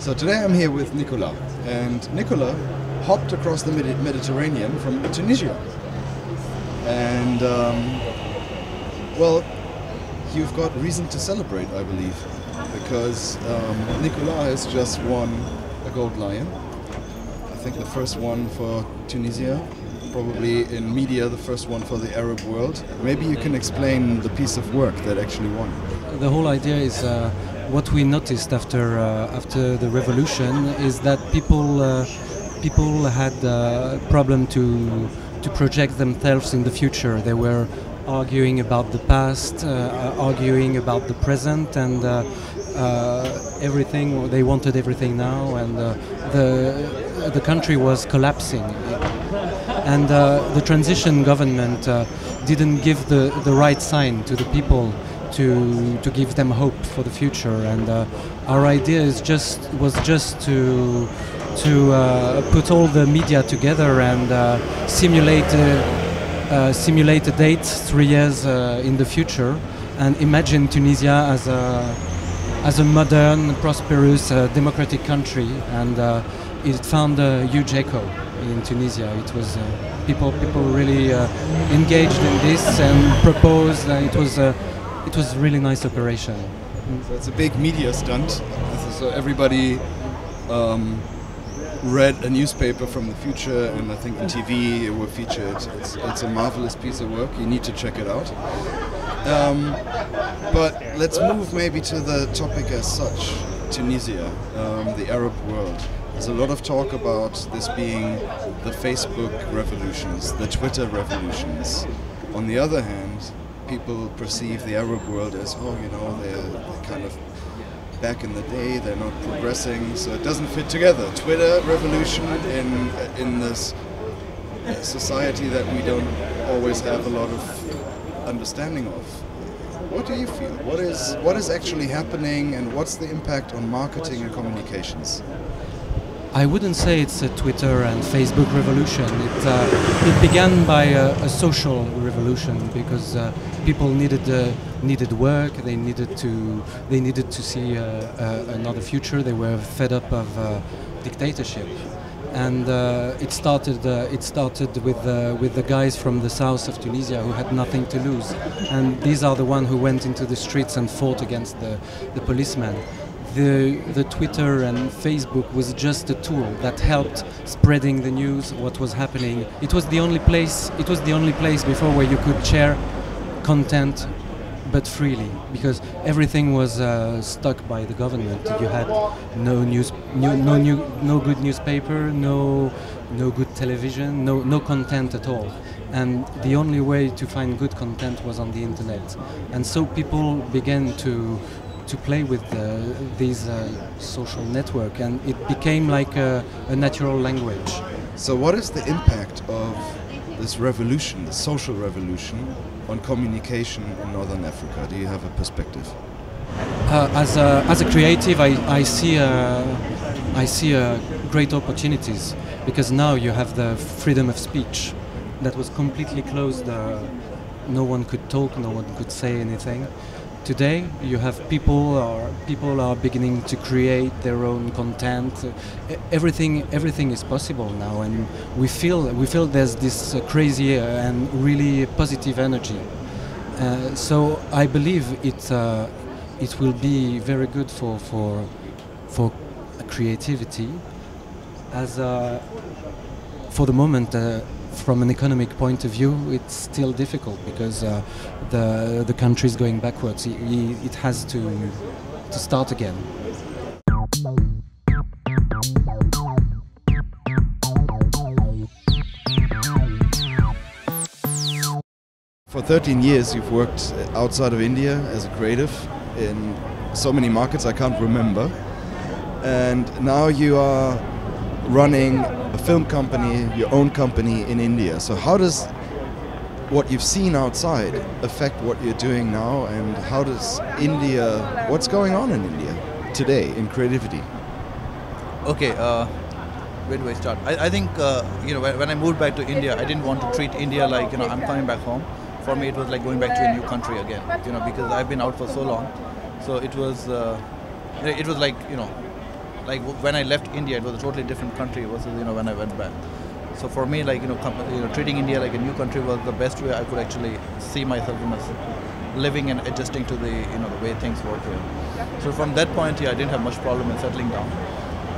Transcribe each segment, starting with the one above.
So today I'm here with Nicolas, and Nicolas hopped across the Mediterranean from Tunisia. And well, you've got reason to celebrate, I believe, because Nicolas has just won a gold lion. I think the first one for Tunisia, probably in media the first one for the Arab world. Maybe you can explain the piece of work that actually won. The whole idea is what we noticed after the revolution is that people had a problem to project themselves in the future. They were arguing about the past, arguing about the present, and everything. They wanted everything now, and the country was collapsing. And the transition government didn't give the right sign to the people to give them hope for the future. And our idea was just to put all the media together and simulate a date 3 years in the future, and imagine Tunisia as a modern, prosperous, democratic country. And it found a huge echo in Tunisia. It was people really engaged in this and proposed. It was a really nice operation. So it's a big media stunt. So everybody read a newspaper from the future, and I think on TV it will feature it. It's a marvelous piece of work. You need to check it out. But let's move maybe to the topic as such, Tunisia, the Arab world. There's a lot of talk about this being the Facebook revolutions, the Twitter revolutions. On the other hand, people perceive the Arab world as, they're kind of back in the day, they're not progressing, so it doesn't fit together. Twitter revolution in this society that we don't always have a lot of understanding of. What do you feel? What is actually happening, and what's the impact on marketing and communications? I wouldn't say it's a Twitter and Facebook revolution. It began by a social revolution, because people needed work. They needed to see another future. They were fed up of dictatorship, and it started with the guys from the south of Tunisia who had nothing to lose, and these are the ones who went into the streets and fought against the policemen. The Twitter and Facebook was just a tool that helped spreading the news, what was happening. It was the only place before where you could share content, but freely, because everything was stuck by the government. You had no good newspaper, no good television, no content at all. And the only way to find good content was on the internet. And so people began to play with these social network, and it became like a natural language. So what is the impact of this revolution, the social revolution, on communication in Northern Africa? Do you have a perspective? As a creative, I see great opportunities, because now you have the freedom of speech that was completely closed. No one could talk, no one could say anything. Today, you have people are beginning to create their own content. Everything is possible now, and we feel there's this crazy and really positive energy. So I believe it will be very good for creativity. As for the moment. From an economic point of view, it's still difficult, because the country is going backwards. It has to start again. For 13 years you've worked outside of India as a creative in so many markets I can't remember, and now you are running a film company, your own company in India. So how does what you've seen outside affect what you're doing now, and how does what's going on in India today in creativity? Okay, where do I start? I think, when I moved back to India, I didn't want to treat India like, I'm coming back home. For me, it was like going back to a new country again, because I've been out for so long. So it was like, like when I left India, it was a totally different country versus when I went back. So for me, like treating India like a new country was the best way I could actually see myself living and adjusting to the the way things work here. So from that point, I didn't have much problem in settling down.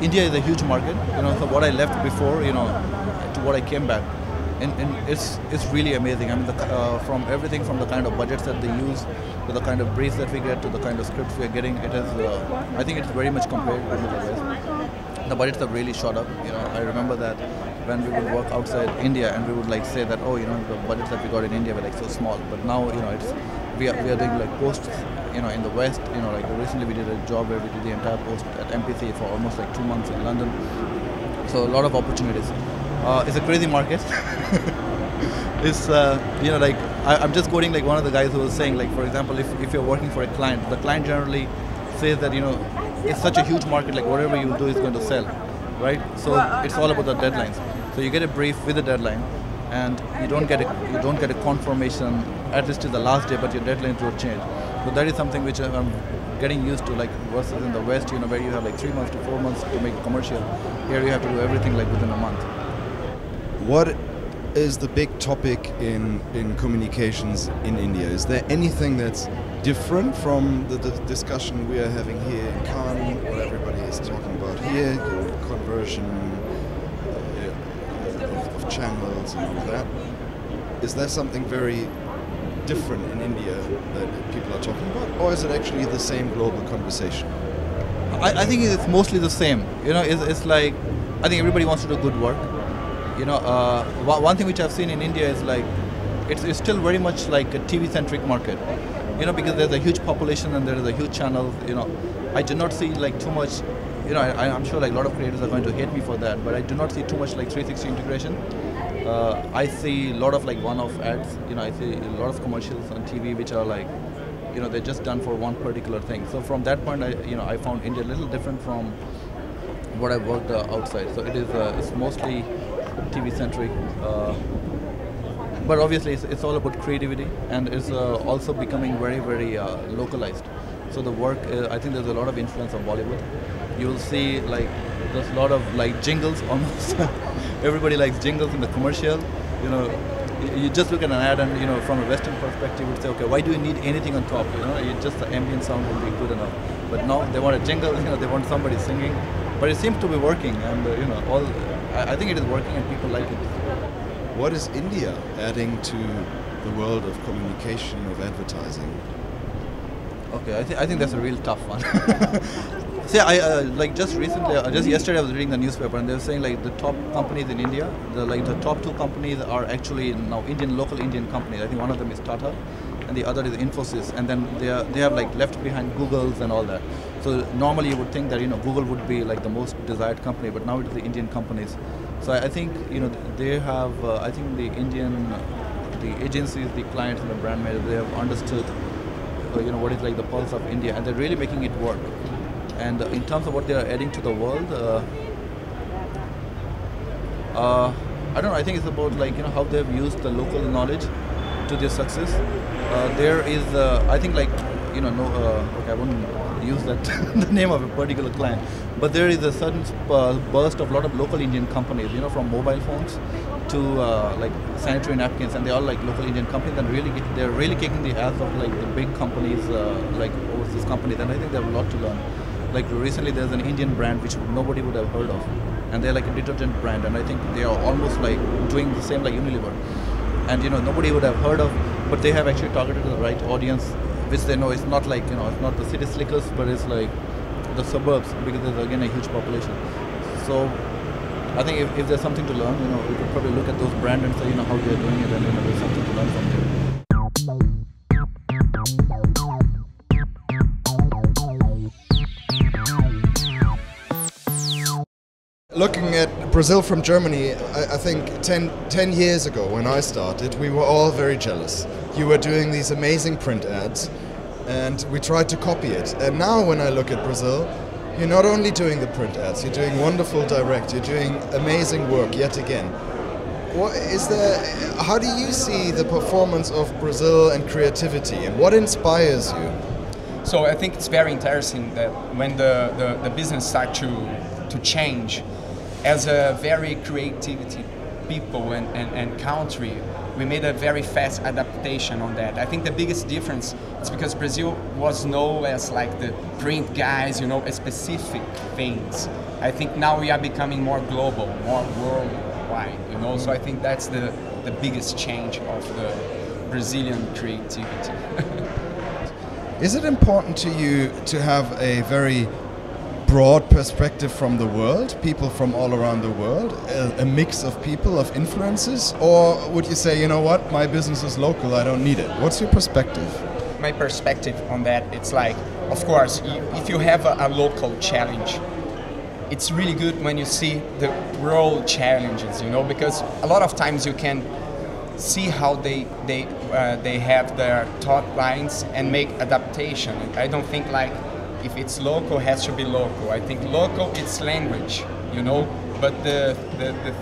India is a huge market, so what I left before, to what I came back, and it's really amazing. I mean, from everything from the kind of budgets that they use, to the kind of briefs that we get, to the kind of scripts we are getting, it is. I think it's very much compared with the West. The budgets have really shot up. I remember that when we would work outside India, and we would like say that, oh, the budgets that we got in India were like so small. But now, we are doing like posts, in the West. Like recently we did a job where we did the entire post at MPC for almost like 2 months in London. So a lot of opportunities. It's a crazy market. It's like I'm just quoting like one of the guys who was saying, like, for example, if you're working for a client, the client generally says that it's such a huge market, like whatever you do is going to sell, right? So it's all about the deadlines. So you get a brief with a deadline, and you don't get a confirmation at least till the last day, but your deadlines will change. So that is something which I'm getting used to, like versus in the West, where you have like 3 months to 4 months to make a commercial. Here you have to do everything like within a month. What is the big topic in communications in India? Is there anything that's different from the discussion we are having here in Cannes, what everybody is talking about here, conversion of channels and all that? Is there something very different in India that people are talking about, or is it actually the same global conversation? I think it's mostly the same. It's like, I think everybody wants to do good work. One thing which I've seen in India is like, it's still very much like a TV-centric market. Because there's a huge population and there is a huge channel. I do not see like too much. I'm sure like a lot of creators are going to hate me for that, but I do not see too much like 360 integration. I see a lot of like one-off ads. I see a lot of commercials on TV which are like, they're just done for one particular thing. So from that point, I found India a little different from what I've worked outside. So it's mostly TV-centric, but obviously it's all about creativity, and it's also becoming very, very localized. So the work, I think there's a lot of influence of Bollywood. You'll see like there's a lot of like jingles almost. Everybody likes jingles in the commercial. You just look at an ad and from a Western perspective, you would say, okay, why do you need anything on top? Just the ambient sound will be good enough. But now they want a jingle. They want somebody singing. But it seems to be working, and I think it is working, and people like it. What is India adding to the world of communication, of advertising? Okay, I think that's a real tough one. See, I like just recently, just yesterday, I was reading the newspaper, and they were saying like the top companies in India, the top 2 companies are actually now local Indian companies. I think one of them is Tata, and the other is Infosys, and then they have like left behind Googles and all that. So normally you would think that Google would be like the most desired company, but now it is the Indian companies. So I think they have I think the agencies, the clients, and the brand managers, they have understood what is like the pulse of India, and they're really making it work. And in terms of what they are adding to the world, I don't know. I think it's about like how they've used the local knowledge to their success. There is I think like okay, I wouldn't use that the name of a particular client, but there is a sudden burst of a lot of local Indian companies, from mobile phones to like sanitary napkins, and they're all like local Indian companies, and they're really kicking the ass of like the big companies, like overseas companies, and I think they have a lot to learn. Like recently there's an Indian brand which nobody would have heard of, and they're like a detergent brand, and I think they are almost like doing the same like Unilever, and nobody would have heard of, but they have actually targeted the right audience, which they know it's not like it's not the city slickers, but it's like the suburbs, because there's again a huge population. So I think if there's something to learn, we could probably look at those brands and say how they're doing it, and there's something to learn from there. Looking at Brazil from Germany, I think 10 years ago when I started, we were all very jealous. You were doing these amazing print ads, and we tried to copy it. And now when I look at Brazil, you're not only doing the print ads, you're doing wonderful direct, you're doing amazing work yet again. How do you see the performance of Brazil and creativity, and what inspires you? So I think it's very interesting that when the business start to change, as a very creativity people and country, we made a very fast adaptation on that. I think the biggest difference is because Brazil was known as like the print guys, you know, specific things. I think now we are becoming more global, more worldwide, you know. So I think that's the biggest change of the Brazilian creativity. Is it important to you to have a very broad perspective from the world, people from all around the world, a mix of people, of influences? Or would you say, you know what, my business is local, I don't need it? What's your perspective? My perspective on that, it's like, of course, if you have a local challenge, it's really good when you see the world challenges, you know, because a lot of times you can see how they have their thought lines and make adaptation. I don't think like if it's local, it has to be local. I think local, it's language, you know, but the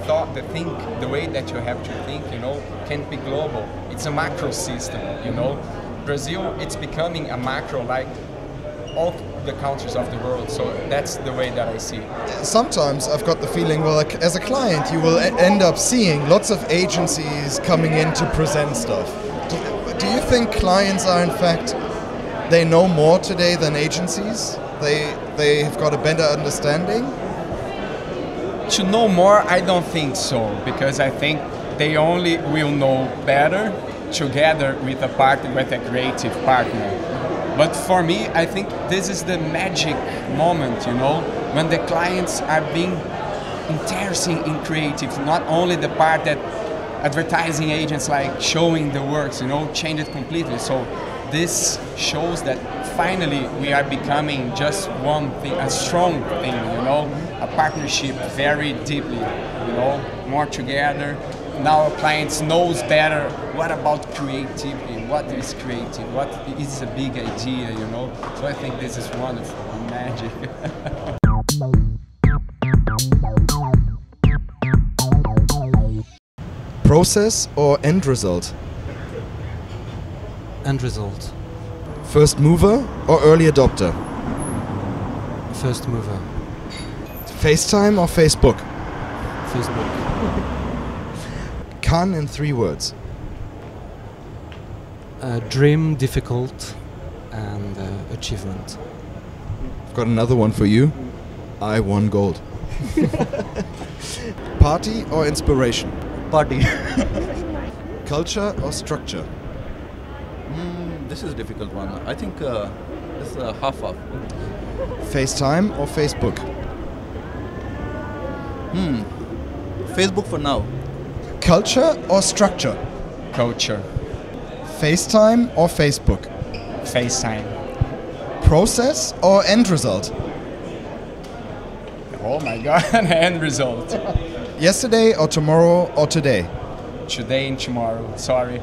thought, the way that you have to think, you know, can't be global. It's a macro system, you know. Brazil, it's becoming a macro like all the countries of the world, so that's the way that I see it. Sometimes I've got the feeling, well, like, as a client, you will end up seeing lots of agencies coming in to present stuff. Do you think clients are, in fact, they know more today than agencies? They have got a better understanding? To know more, I don't think so, because I think they only will know better together with a partner, with a creative partner. But for me, I think this is the magic moment, you know, when the clients are being interested in creative, not only the part that advertising agents like showing the works, you know, change it completely. So this shows that finally we are becoming just one thing, a strong thing, you know, a partnership very deeply, you know, more together. Now our clients knows better what about creativity, what is creative, what is a big idea, you know. So I think this is wonderful, magic. Process or end result? End result. First mover or early adopter? First mover. FaceTime or Facebook? Facebook. Cannes in 3 words. Dream, difficult, and achievement. I've got another one for you. I won gold. Party or inspiration? Party. Culture or structure? This is a difficult one. I think this is a half-half. FaceTime or Facebook? Facebook for now. Culture or structure? Culture. FaceTime or Facebook? FaceTime. Process or end result? Oh my God, end result. Yesterday or tomorrow or today? Today and tomorrow, sorry.